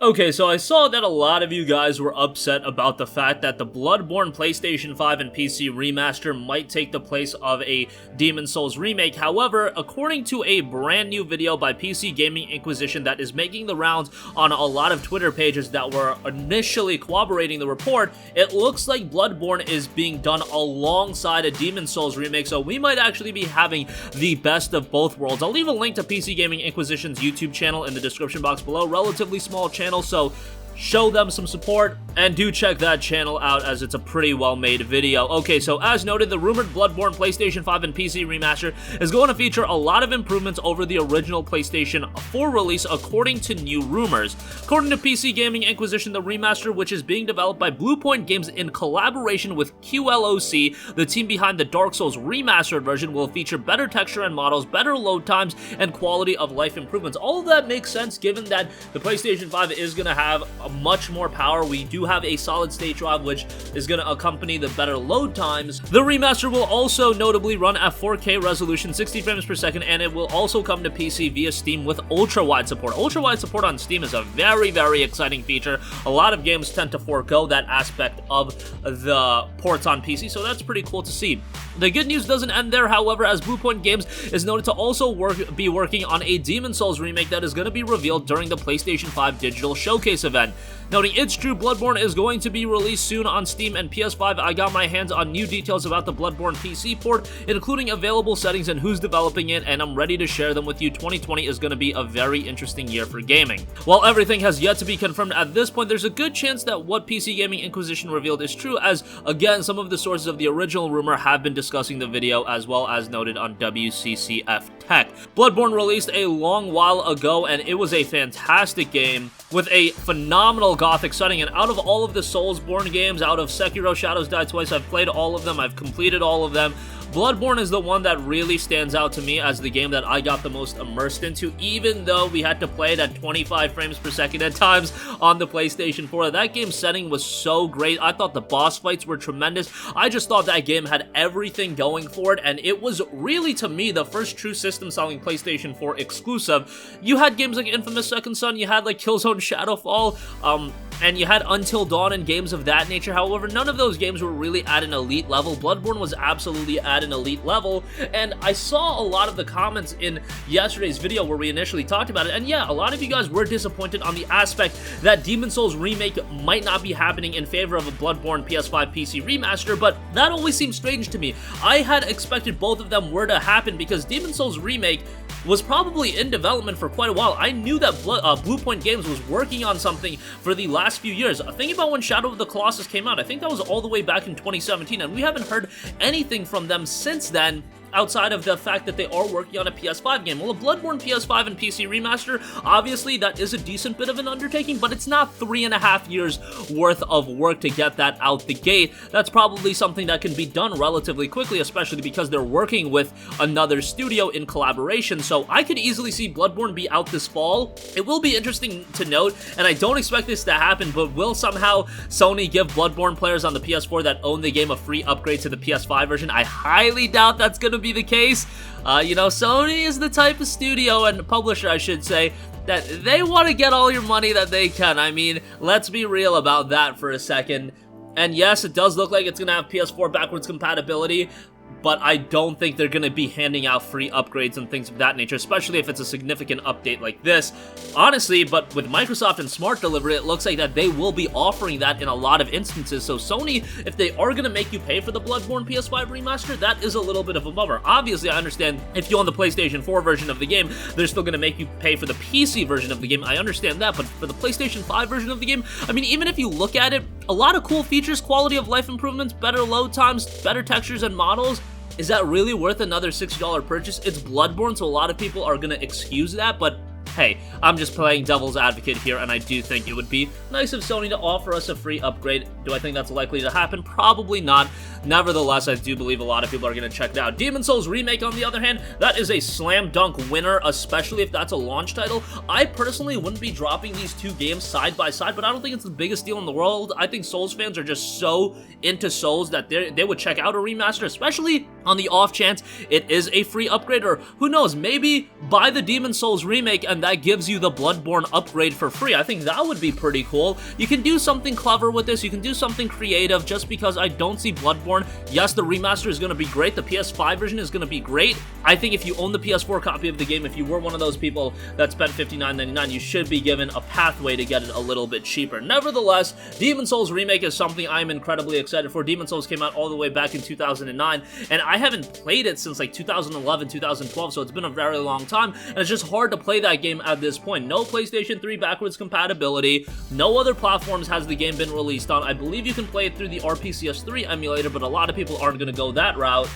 Okay, so I saw that a lot of you guys were upset about the fact that the Bloodborne PlayStation 5 and PC remaster might take the place of a Demon's Souls remake. However, according to a brand new video by PC Gaming Inquisition that is making the rounds on a lot of Twitter pages that were initially corroborating the report, it looks like Bloodborne is being done alongside a Demon's Souls remake, so we might actually be having the best of both worlds. I'll leave a link to PC Gaming Inquisition's YouTube channel in the description box below. Relatively small channel, so show them some support, and do check that channel out as it's a pretty well-made video. Okay, so as noted, the rumored Bloodborne PlayStation 5 and PC remaster is going to feature a lot of improvements over the original PlayStation 4 release, according to new rumors. According to PC Gaming Inquisition, the remaster, which is being developed by Bluepoint Games in collaboration with QLOC, the team behind the Dark Souls remastered version, will feature better texture and models, better load times, and quality of life improvements. All of that makes sense given that the PlayStation 5 is going to have much more power. We do have a solid state drive, which is going to accompany the better load times. The remaster will also notably run at 4K resolution, 60 frames per second, and it will also come to PC via Steam with ultra-wide support. Ultra-wide support on Steam is a very, very exciting feature. A lot of games tend to forego that aspect of the ports on PC, so that's pretty cool to see. The good news doesn't end there, however, as Bluepoint Games is noted to also be working on a Demon's Souls remake that is going to be revealed during the PlayStation 5 digital showcase event. Noting it's true, Bloodborne is going to be released soon on Steam and PS5. I got my hands on new details about the Bloodborne PC port, including available settings and who's developing it, and I'm ready to share them with you. 2020 is going to be a very interesting year for gaming. While everything has yet to be confirmed at this point, there's a good chance that what PC Gaming Inquisition revealed is true, as, again, some of the sources of the original rumor have been discussing the video, as well as noted on WCCF Tech. Bloodborne released a long while ago, and it was a fantastic game with a phenomenal gothic setting, and out of all of the Soulsborne games, out of Sekiro, Shadows Die Twice, I've played all of them, I've completed all of them. Bloodborne is the one that really stands out to me as the game that I got the most immersed into, even though we had to play it at 25 frames per second at times on the PlayStation 4. That game's setting was so great. I thought the boss fights were tremendous. I just thought that game had everything going for it, and it was really, to me, the first true system-selling PlayStation 4 exclusive. You had games like Infamous Second Son, you had like Killzone Shadowfall, and you had Until Dawn and games of that nature. However, none of those games were really at an elite level. Bloodborne was absolutely at an elite level, and I saw a lot of the comments in yesterday's video where we initially talked about it, and yeah, a lot of you guys were disappointed on the aspect that Demon's Souls Remake might not be happening in favor of a Bloodborne PS5 PC remaster, but that always seemed strange to me. I had expected both of them were to happen because Demon's Souls Remake was probably in development for quite a while. I knew that Bluepoint Games was working on something for the last few years. Think about when Shadow of the Colossus came out. I think that was all the way back in 2017, and we haven't heard anything from them since then, outside of the fact that they are working on a PS5 game. Well, a Bloodborne PS5 and PC remaster, obviously that is a decent bit of an undertaking, but it's not 3.5 years worth of work to get that out the gate. That's probably something that can be done relatively quickly, especially because they're working with another studio in collaboration, so I could easily see Bloodborne be out this fall. It will be interesting to note, and I don't expect this to happen, but will somehow Sony give Bloodborne players on the PS4 that own the game a free upgrade to the PS5 version? I highly doubt that's going to be the case. You know, Sony is the type of studio and publisher, I should say, that they want to get all your money that they can. I mean, let's be real about that for a second. And yes, it does look like it's going to have PS4 backwards compatibility, but I don't think they're going to be handing out free upgrades and things of that nature, especially if it's a significant update like this. Honestly, but with Microsoft and Smart Delivery, it looks like that they will be offering that in a lot of instances. So Sony, if they are going to make you pay for the Bloodborne PS5 remaster, that is a little bit of a bummer. Obviously, I understand if you own the PlayStation 4 version of the game, they're still going to make you pay for the PC version of the game. I understand that, but for the PlayStation 5 version of the game, I mean, even if you look at it, a lot of cool features, quality of life improvements, better load times, better textures and models. Is that really worth another $60 purchase? It's Bloodborne, so a lot of people are going to excuse that, but hey, I'm just playing devil's advocate here, and I do think it would be nice of Sony to offer us a free upgrade. Do I think that's likely to happen? Probably not. Nevertheless, I do believe a lot of people are going to check it out. Demon's Souls Remake, on the other hand, that is a slam dunk winner, especially if that's a launch title. I personally wouldn't be dropping these two games side by side, but I don't think it's the biggest deal in the world. I think Souls fans are just so into Souls that they would check out a remaster, especially on the off chance it is a free upgrade, or who knows, maybe buy the Demon's Souls Remake and that gives you the Bloodborne upgrade for free. I think that would be pretty cool. You can do something clever with this. You can do something creative, just because I don't see Bloodborne. Yes, the remaster is going to be great. The PS5 version is going to be great. I think if you own the PS4 copy of the game, if you were one of those people that spent $59.99, you should be given a pathway to get it a little bit cheaper. Nevertheless, Demon's Souls Remake is something I'm incredibly excited for. Demon's Souls came out all the way back in 2009, and I haven't played it since like 2011, 2012, so it's been a very long time, and it's just hard to play that game at this point. No PlayStation 3 backwards compatibility, no other platforms has the game been released on. I believe you can play it through the RPCS3 emulator, but a lot of people aren't going to go that route.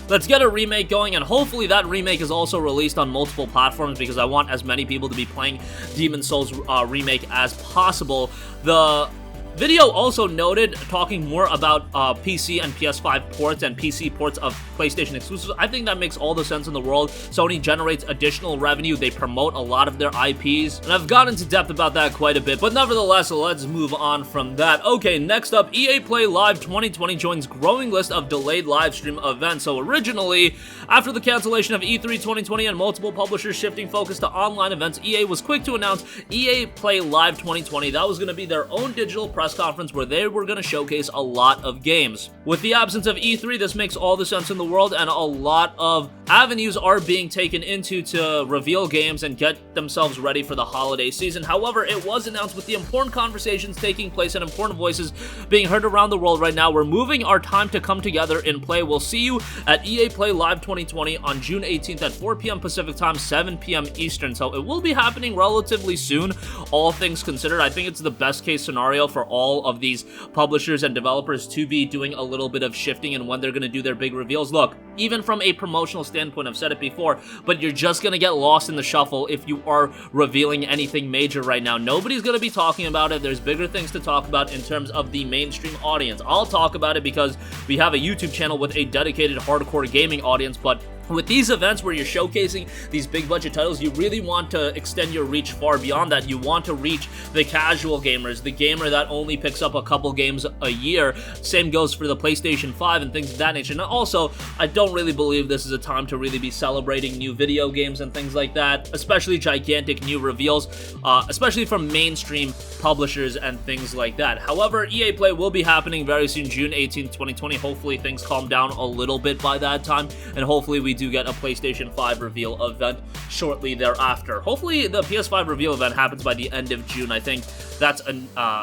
Let's get a remake going, and hopefully that remake is also released on multiple platforms, because I want as many people to be playing Demon's Souls Remake as possible. The video also noted, talking more about PC and PS5 ports and PC ports of PlayStation exclusives. I think that makes all the sense in the world. Sony generates additional revenue. They promote a lot of their IPs, and I've gone into depth about that quite a bit, but nevertheless, let's move on from that. Okay, next up, EA Play Live 2020 joins growing list of delayed live stream events. So originally, after the cancellation of E3 2020 and multiple publishers shifting focus to online events, EA was quick to announce EA Play Live 2020. That was going to be their own digital press conference where they were going to showcase a lot of games. With the absence of E3, this makes all the sense in the world, and a lot of avenues are being taken into to reveal games and get themselves ready for the holiday season. However, it was announced, with the important conversations taking place and important voices being heard around the world right now, we're moving our time to come together in play. We'll see you at EA Play Live 2020 on June 18th at 4 p.m. Pacific Time, 7 p.m. Eastern. So it will be happening relatively soon, all things considered. I think it's the best case scenario for all of these publishers and developers to be doing a little bit of shifting in when they're going to do their big reveals. Look, even from a promotional standpoint, I've said it before, but you're just going to get lost in the shuffle if you are revealing anything major right now. Nobody's going to be talking about it. There's bigger things to talk about in terms of the mainstream audience. I'll talk about it because we have a YouTube channel with a dedicated hardcore gaming audience, but with these events where you're showcasing these big budget titles, you really want to extend your reach far beyond that. You want to reach the casual gamers, the gamer that only picks up a couple games a year. Same goes for the PlayStation 5 and things of that nature. And also, I don't really believe this is a time to really be celebrating new video games and things like that, especially gigantic new reveals, especially from mainstream publishers and things like that. However, EA Play will be happening very soon, June 18th, 2020. Hopefully things calm down a little bit by that time, and hopefully we do get a PlayStation 5 reveal event shortly thereafter. Hopefully the PS5 reveal event happens by the end of June. I think that's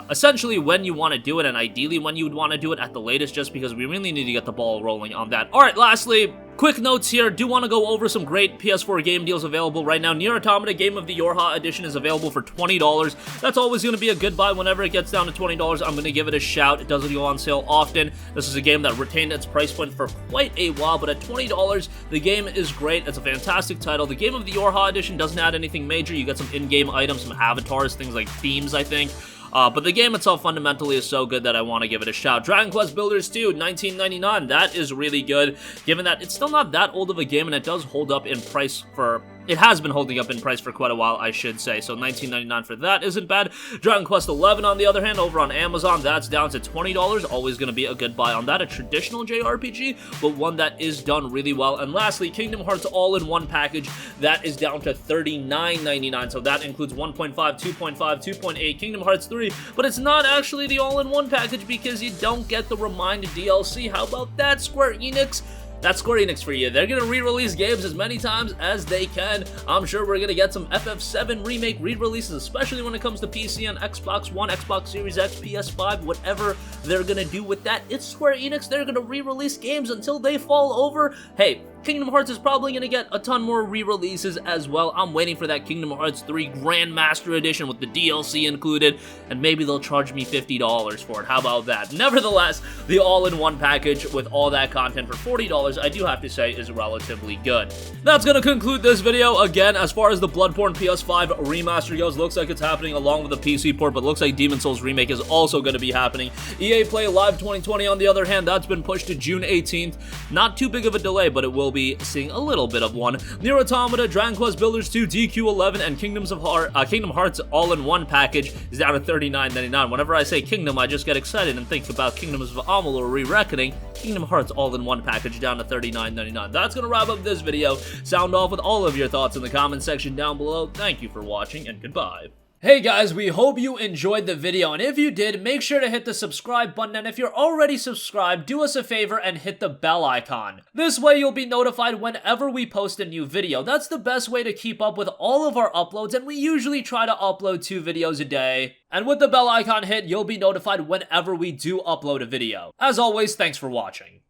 essentially when you want to do it, and ideally when you would want to do it at the latest, just because we really need to get the ball rolling on that. Alright, lastly, quick notes here. Do want to go over some great PS4 game deals available right now. Nier Automata Game of the Yorha Edition is available for $20. That's always going to be a good buy. Whenever it gets down to $20, I'm going to give it a shout. It doesn't go on sale often. This is a game that retained its price point for quite a while, but at $20, the game is great. It's a fantastic title. The Game of the Yorha Edition doesn't add anything major. You get some in-game items, some avatars, things like themes, I think. But the game itself fundamentally is so good that I want to give it a shout. Dragon Quest Builders 2, $19.99. That is really good, given that it's still not that old of a game, and it does hold up in price for... It has been holding up in price for quite a while, I should say, so $19.99 for that isn't bad. Dragon Quest 11, on the other hand, over on Amazon, that's down to $20. Always going to be a good buy on that. A traditional JRPG, but one that is done really well. And lastly, Kingdom Hearts All-in-One package, that is down to $39.99, so that includes 1.5, 2.5, 2.8, Kingdom Hearts 3, but it's not actually the All-in-One package because you don't get the Remind DLC. How about that, Square Enix? That's Square Enix for you. They're going to re-release games as many times as they can. I'm sure we're going to get some FF7 Remake re-releases, especially when it comes to PC and Xbox One, Xbox Series X, PS5, whatever they're going to do with that. It's Square Enix. They're going to re-release games until they fall over. Hey, Kingdom Hearts is probably going to get a ton more re-releases as well. I'm waiting for that Kingdom Hearts 3 Grandmaster Edition with the DLC included, and maybe they'll charge me $50 for it. How about that? Nevertheless, the all-in-one package with all that content for $40, I do have to say, is relatively good. That's going to conclude this video. Again, as far as the Bloodborne PS5 remaster goes, looks like it's happening along with the PC port, but looks like Demon's Souls Remake is also going to be happening. EA Play Live 2020, on the other hand, that's been pushed to June 18th. Not too big of a delay, but it will be seeing a little bit of one. Nier Automata, Dragon Quest Builders 2, DQ11, and Kingdom Hearts all-in-one package is down to $39.99. Whenever I say Kingdom, I just get excited and think about Kingdoms of Amalur Re-Reckoning. Kingdom Hearts all-in-one package down to $39.99. That's gonna wrap up this video. Sound off with all of your thoughts in the comment section down below. Thank you for watching, and goodbye. Hey guys, we hope you enjoyed the video, and if you did, make sure to hit the subscribe button, and if you're already subscribed, do us a favor and hit the bell icon. This way you'll be notified whenever we post a new video. That's the best way to keep up with all of our uploads, and we usually try to upload 2 videos a day. And with the bell icon hit, you'll be notified whenever we do upload a video. As always, thanks for watching.